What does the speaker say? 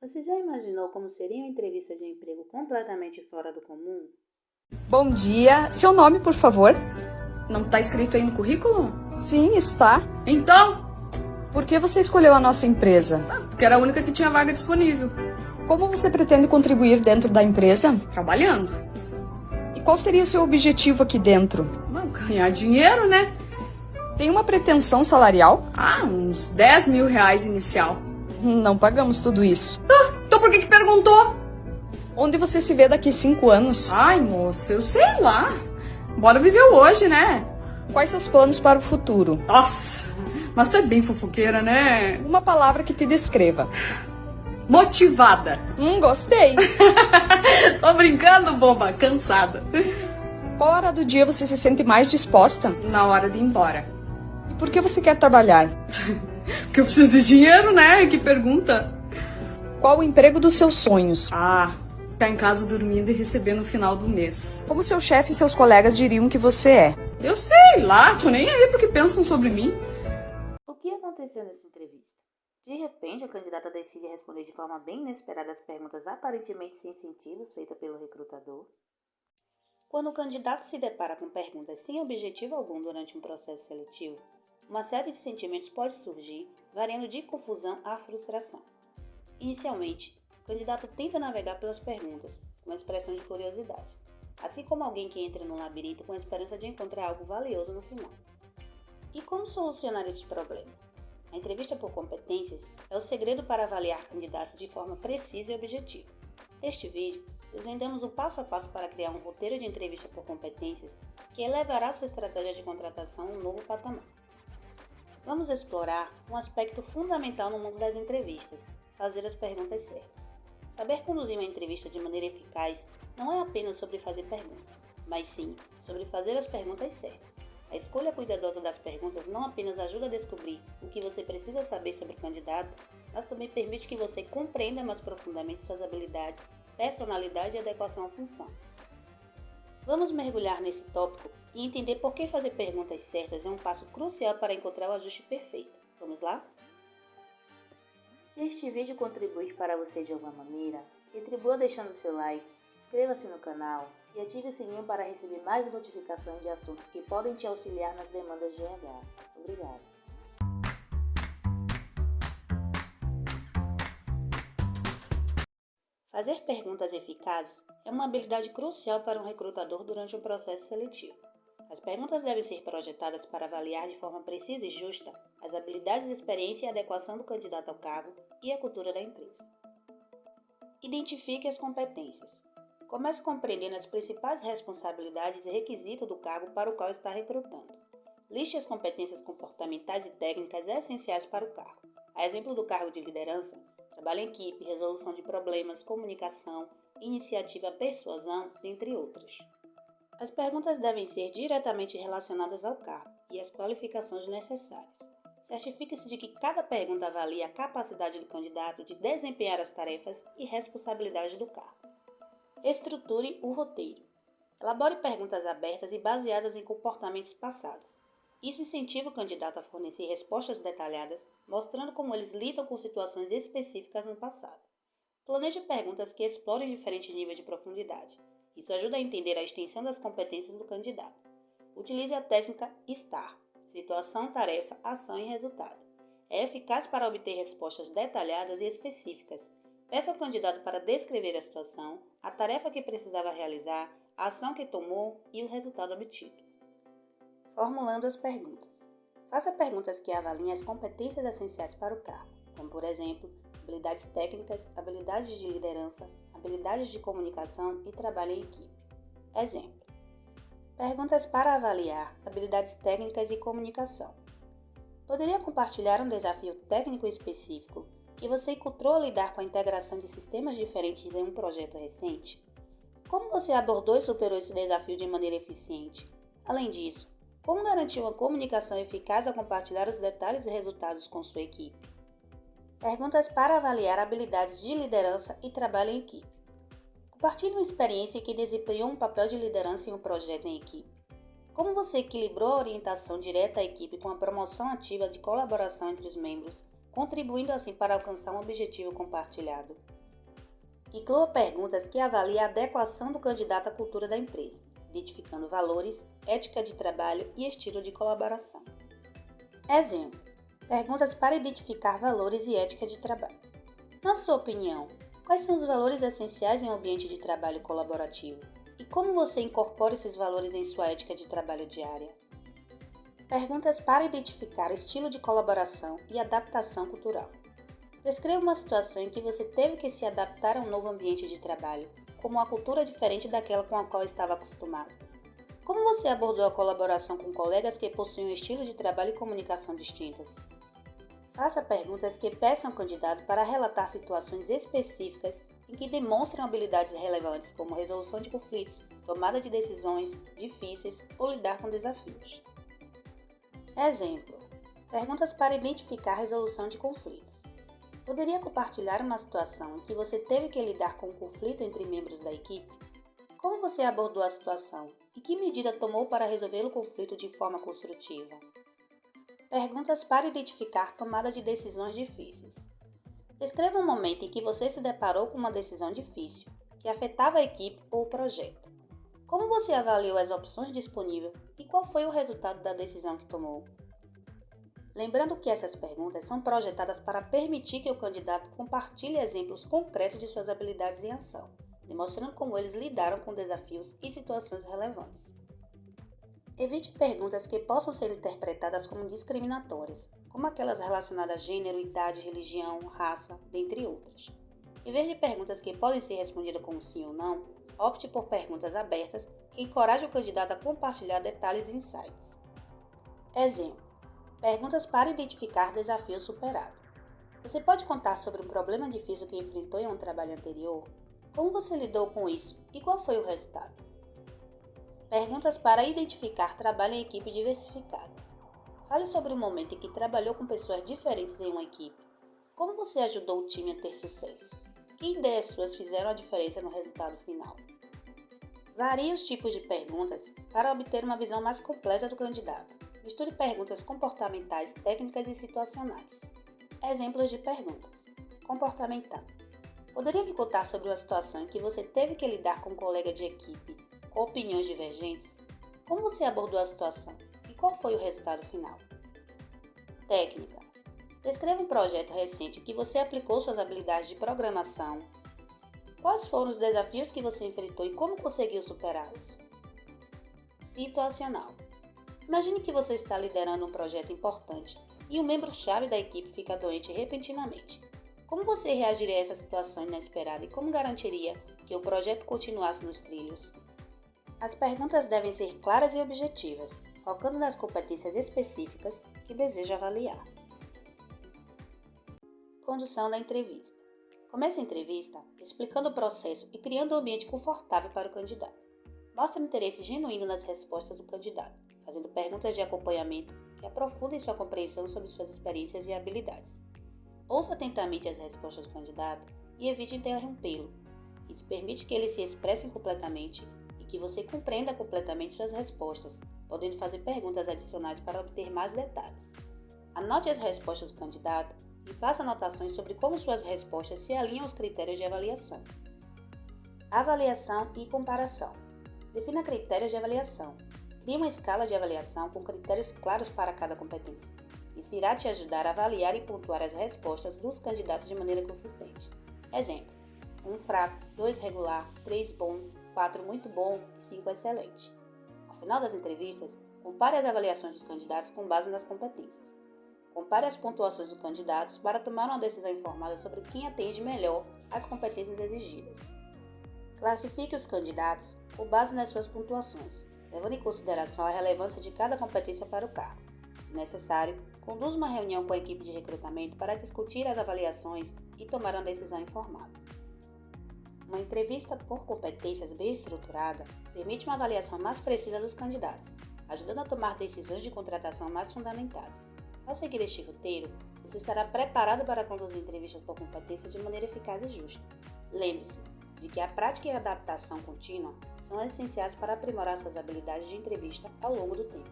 Você já imaginou como seria uma entrevista de emprego completamente fora do comum? Bom dia. Seu nome, por favor? Não tá escrito aí no currículo? Sim, está. Então, Por que você escolheu a nossa empresa? porque era a única que tinha vaga disponível. Como você pretende contribuir dentro da empresa? Trabalhando. E qual seria o seu objetivo aqui dentro? Ganhar dinheiro, né? Tem uma pretensão salarial? Uns 10 mil reais inicial. Não pagamos tudo isso. Então por que perguntou? Onde você se vê daqui 5 anos? Ai, moça, eu sei lá. Bora viver o hoje, né? Quais seus planos para o futuro? Nossa, mas tu é bem fofoqueira, né? Uma palavra que te descreva. Motivada. Gostei. Tô brincando, boba, cansada. Qual hora do dia você se sente mais disposta? Na hora de ir embora. E por que você quer trabalhar? Porque eu preciso de dinheiro, né? Que pergunta. Qual o emprego dos seus sonhos? Ficar em casa dormindo e receber no final do mês. Como seu chefe e seus colegas diriam que você é? Eu sei lá, tô nem aí porque pensam sobre mim. O que aconteceu nessa entrevista? De repente, a candidata decide responder de forma bem inesperada as perguntas aparentemente sem sentido feitas pelo recrutador. Quando o candidato se depara com perguntas sem objetivo algum durante um processo seletivo, uma série de sentimentos pode surgir, variando de confusão à frustração. Inicialmente, o candidato tenta navegar pelas perguntas, com uma expressão de curiosidade, assim como alguém que entra num labirinto com a esperança de encontrar algo valioso no final. E como solucionar este problema? A entrevista por competências é o segredo para avaliar candidatos de forma precisa e objetiva. Neste vídeo, desvendamos o passo a passo para criar um roteiro de entrevista por competências que elevará sua estratégia de contratação a um novo patamar. Vamos explorar um aspecto fundamental no mundo das entrevistas: fazer as perguntas certas. Saber conduzir uma entrevista de maneira eficaz não é apenas sobre fazer perguntas, mas sim sobre fazer as perguntas certas. A escolha cuidadosa das perguntas não apenas ajuda a descobrir o que você precisa saber sobre o candidato, mas também permite que você compreenda mais profundamente suas habilidades, personalidade e adequação à função. Vamos mergulhar nesse tópico e entender por que fazer perguntas certas é um passo crucial para encontrar o ajuste perfeito. Vamos lá? Se este vídeo contribuir para você de alguma maneira, retribua deixando seu like, inscreva-se no canal e ative o sininho para receber mais notificações de assuntos que podem te auxiliar nas demandas de RH. Obrigada! Fazer perguntas eficazes é uma habilidade crucial para um recrutador durante um processo seletivo. As perguntas devem ser projetadas para avaliar de forma precisa e justa as habilidades, experiência e adequação do candidato ao cargo e à cultura da empresa. Identifique as competências. Comece compreendendo as principais responsabilidades e requisitos do cargo para o qual está recrutando. Liste as competências comportamentais e técnicas essenciais para o cargo. A exemplo do cargo de liderança, trabalho em equipe, resolução de problemas, comunicação, iniciativa, persuasão, dentre outras. As perguntas devem ser diretamente relacionadas ao cargo e às qualificações necessárias. Certifique-se de que cada pergunta avalie a capacidade do candidato de desempenhar as tarefas e responsabilidades do cargo. Estruture o roteiro. Elabore perguntas abertas e baseadas em comportamentos passados. Isso incentiva o candidato a fornecer respostas detalhadas, mostrando como eles lidam com situações específicas no passado. Planeje perguntas que explorem diferentes níveis de profundidade. Isso ajuda a entender a extensão das competências do candidato. Utilize a técnica STAR: situação, tarefa, ação e resultado. É eficaz para obter respostas detalhadas e específicas. Peça ao candidato para descrever a situação, a tarefa que precisava realizar, a ação que tomou e o resultado obtido. Formulando as perguntas. Faça perguntas que avaliem as competências essenciais para o cargo, como, por exemplo, habilidades técnicas, habilidades de liderança, habilidades de comunicação e trabalho em equipe. Exemplo: perguntas para avaliar habilidades técnicas e comunicação. Poderia compartilhar um desafio técnico específico que você encontrou ao lidar com a integração de sistemas diferentes em um projeto recente? Como você abordou e superou esse desafio de maneira eficiente? Além disso, como garantir uma comunicação eficaz ao compartilhar os detalhes e resultados com sua equipe? Perguntas para avaliar habilidades de liderança e trabalho em equipe. Compartilhe uma experiência em que desempenhou um papel de liderança em um projeto em equipe. Como você equilibrou a orientação direta à equipe com a promoção ativa de colaboração entre os membros, contribuindo assim para alcançar um objetivo compartilhado. Inclua perguntas que avaliem a adequação do candidato à cultura da empresa, identificando valores, ética de trabalho e estilo de colaboração. Exemplo: perguntas para identificar valores e ética de trabalho. Na sua opinião, quais são os valores essenciais em um ambiente de trabalho colaborativo? E como você incorpora esses valores em sua ética de trabalho diária? Perguntas para identificar estilo de colaboração e adaptação cultural. Descreva uma situação em que você teve que se adaptar a um novo ambiente de trabalho, como uma cultura diferente daquela com a qual estava acostumado. Como você abordou a colaboração com colegas que possuem um estilo de trabalho e comunicação distintas? Faça perguntas que peçam ao candidato para relatar situações específicas em que demonstram habilidades relevantes como resolução de conflitos, tomada de decisões difíceis ou lidar com desafios. Exemplo: perguntas para identificar a resolução de conflitos. Poderia compartilhar uma situação em que você teve que lidar com um conflito entre membros da equipe? Como você abordou a situação e que medida tomou para resolver o conflito de forma construtiva? Perguntas para identificar tomada de decisões difíceis. Descreva um momento em que você se deparou com uma decisão difícil, que afetava a equipe ou o projeto. Como você avaliou as opções disponíveis e qual foi o resultado da decisão que tomou? Lembrando que essas perguntas são projetadas para permitir que o candidato compartilhe exemplos concretos de suas habilidades em ação, demonstrando como eles lidaram com desafios e situações relevantes. Evite perguntas que possam ser interpretadas como discriminatórias, como aquelas relacionadas a gênero, idade, religião, raça, dentre outras. Em vez de perguntas que podem ser respondidas com sim ou não, opte por perguntas abertas que encorajam o candidato a compartilhar detalhes e insights. Exemplo: perguntas para identificar desafios superados. Você pode contar sobre um problema difícil que enfrentou em um trabalho anterior? Como você lidou com isso e qual foi o resultado? Perguntas para identificar trabalho em equipe diversificada. Fale sobre o momento em que trabalhou com pessoas diferentes em uma equipe. Como você ajudou o time a ter sucesso? Que ideias suas fizeram a diferença no resultado final? Varie os tipos de perguntas para obter uma visão mais completa do candidato. Misture perguntas comportamentais, técnicas e situacionais. Exemplos de perguntas. Comportamental. Poderia me contar sobre uma situação em que você teve que lidar com um colega de equipe com opiniões divergentes? Como você abordou a situação e qual foi o resultado final? Técnica. Descreva um projeto recente que você aplicou suas habilidades de programação. Quais foram os desafios que você enfrentou e como conseguiu superá-los? Situacional. Imagine que você está liderando um projeto importante e um membro-chave da equipe fica doente repentinamente. Como você reagiria a essa situação inesperada e como garantiria que o projeto continuasse nos trilhos? As perguntas devem ser claras e objetivas, focando nas competências específicas que deseja avaliar. Condução da entrevista. Comece a entrevista explicando o processo e criando um ambiente confortável para o candidato. Mostre interesse genuíno nas respostas do candidato, fazendo perguntas de acompanhamento que aprofundem sua compreensão sobre suas experiências e habilidades. Ouça atentamente as respostas do candidato e evite interrompê-lo. Isso permite que ele se expresse completamente e que você compreenda completamente suas respostas, podendo fazer perguntas adicionais para obter mais detalhes. Anote as respostas do candidato e faça anotações sobre como suas respostas se alinham aos critérios de avaliação. Avaliação e comparação. Defina critérios de avaliação. Crie uma escala de avaliação com critérios claros para cada competência. Isso irá te ajudar a avaliar e pontuar as respostas dos candidatos de maneira consistente. Exemplo: 1 fraco, 2 regular, 3 bom, 4 muito bom e 5 excelente. Ao final das entrevistas, compare as avaliações dos candidatos com base nas competências. Compare as pontuações dos candidatos para tomar uma decisão informada sobre quem atende melhor às competências exigidas. Classifique os candidatos com base nas suas pontuações, levando em consideração a relevância de cada competência para o cargo. Se necessário, conduza uma reunião com a equipe de recrutamento para discutir as avaliações e tomar uma decisão informada. Uma entrevista por competências bem estruturada permite uma avaliação mais precisa dos candidatos, ajudando a tomar decisões de contratação mais fundamentadas. Ao seguir este roteiro, você estará preparado para conduzir entrevistas por competências de maneira eficaz e justa. Lembre-se de que a prática e a adaptação contínua são essenciais para aprimorar suas habilidades de entrevista ao longo do tempo.